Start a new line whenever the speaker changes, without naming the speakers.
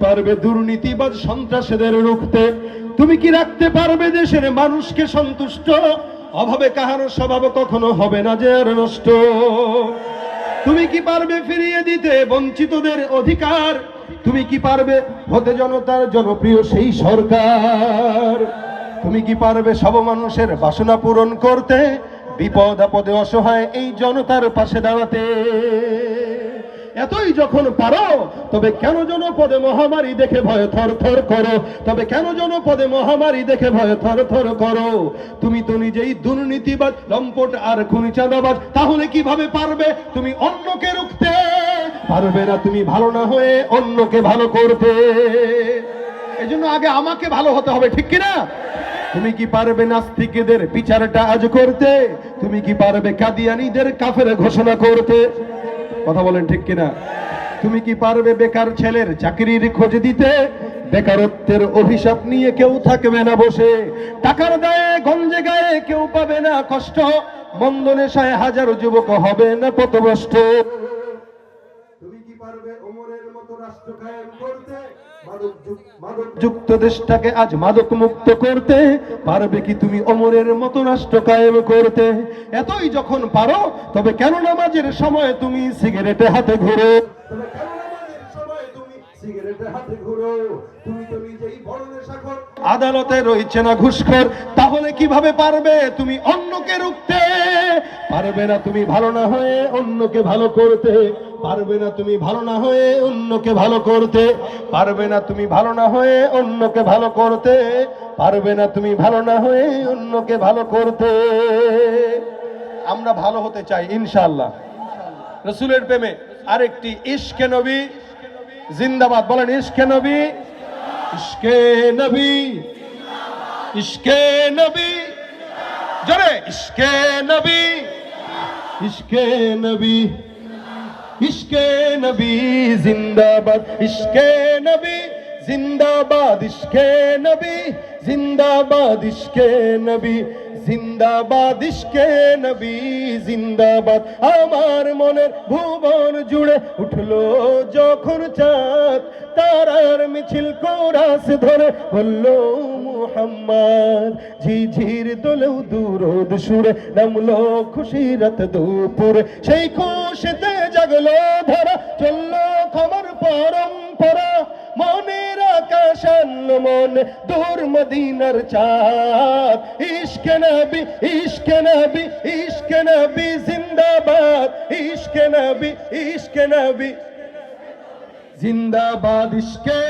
পারবে দুর্নীতিবাজ সন্ত্রাসীদের রুখতে? তুমি কি রাখতে পারবে দেশের মানুষকে সন্তুষ্ট? অভাবে কাহারও স্বভাব কখনো হবে না যে আর নষ্ট। তুমি কি পারবে ফিরিয়ে দিতে বঞ্চিতদের অধিকার? তুমি কি পারবে হতে জনতার জনপ্রিয় সেই সরকার? তুমি কি পারবে সব মানুষের বাসনা পূরণ করতে, বিপদ আপদে অসহায় এই জনতার পাশে দাঁড়াতে? এতই যখন পারো, তবে কেন জনপদে মহামারী দেখে ভয় থরথর করো? তবে কেন জনপদে মহামারী দেখে ভয় থরথর করো? তুমি তো নিজেই দুর্নীতিবাজ, লম্পট আর খুনি চাঁদাবাজ, তাহলে কিভাবে পারবে তুমি অন্যকে রুখতে? পারবে না তুমি ভালো না হয়ে অন্যকে ভালো করতে। এজন্য আগে আমাকে ভালো হতে হবে, ঠিক কিনা? তুমি কি পারবে নাস্তিকদের বিচারটা আজ করতে? তুমি কি পারবে কাদিয়ানীদের কাফের ঘোষণা করতে? কথা বলেন ঠিক কিনা? তুমি কি পারবে বেকার ছেলের চাকরির খোঁজ দিতে? বেকারত্বের অভিশাপ নিয়ে কেউ থাকবে না বসে, টাকার দায়ে গঞ্জে গায়ে কেউ পাবে না কষ্ট, মন্দ নেশায় হাজারো যুবক হবে না পথভ্রষ্ট। তুমি কি পারবে ওমরের মতো রাষ্ট্র কায়েম করতে? মাদকযুক্ত দেশটাকে আজ মাদক মুক্ত করতে? পারবে কি তুমি ওমরের মতো রাষ্ট্র কায়েম করতে? এতই যখন পারো, তবে কেন নামাজের সময় তুমি সিগারেটে হাতে ঘুরো? তবে কেন নামাজের সময় তুমি সিগারেটে হাতে ঘুরো? তুমি তো নিজেই বড় নেশাখোর, আদালতে রয়েছে না ঘুষখোর, তাহলে কিভাবে পারবে তুমি অন্যকে রুখতে? পারবে না তুমি ভালো না হয়ে অন্যকে ভালো করতে। পারবে না তুমি ভালো না হয়ে অন্যকে ভালো করতে। পারবে না তুমি ভালো না হয়ে অন্যকে ভালো করতে। পারবে না তুমি ভালো না হয়ে অন্যকে ভালো করতে। আমরা ভালো হতে চাই ইনশাআল্লাহ। রাসূলের প্রেমে আরেকটি ইশকে নবী জিন্দাবাদ। বলেন ইশকে নবী, ইশকে নবী, ইশকে নবী, জোরে ইশকে নবী, ইশকে নবী, ইশকে নবী জিন্দাবাদ, ইশকে নবী জিন্দাবাদ, ইশকে নবী জিন্দাবাদ, ইশকে নবী জিন্দাবাদ, ইশকে নবী জিন্দাবাদ। আমার মনের ভুবন জুড়ে উঠলো যখন চাঁদ, তারার মিছিল কোরাস ধরে বলল মুহাম্মদ। ঝিঝির দোলেও দুরুদ সুরে নামলো খুশিরাত দুপুরে, সেই খুশিতে জাগলো ধরা, চললো খবর পরম্পরা। মনের আকাশ আনলো মনে দূর মদিনার চাঁদ। ইশকে নবী, ইশকে নবী, ইশকে নবী জিন্দাবাদ, ইশকে নবী, ইশকে নবী জিন্দাবাদ, ইশকে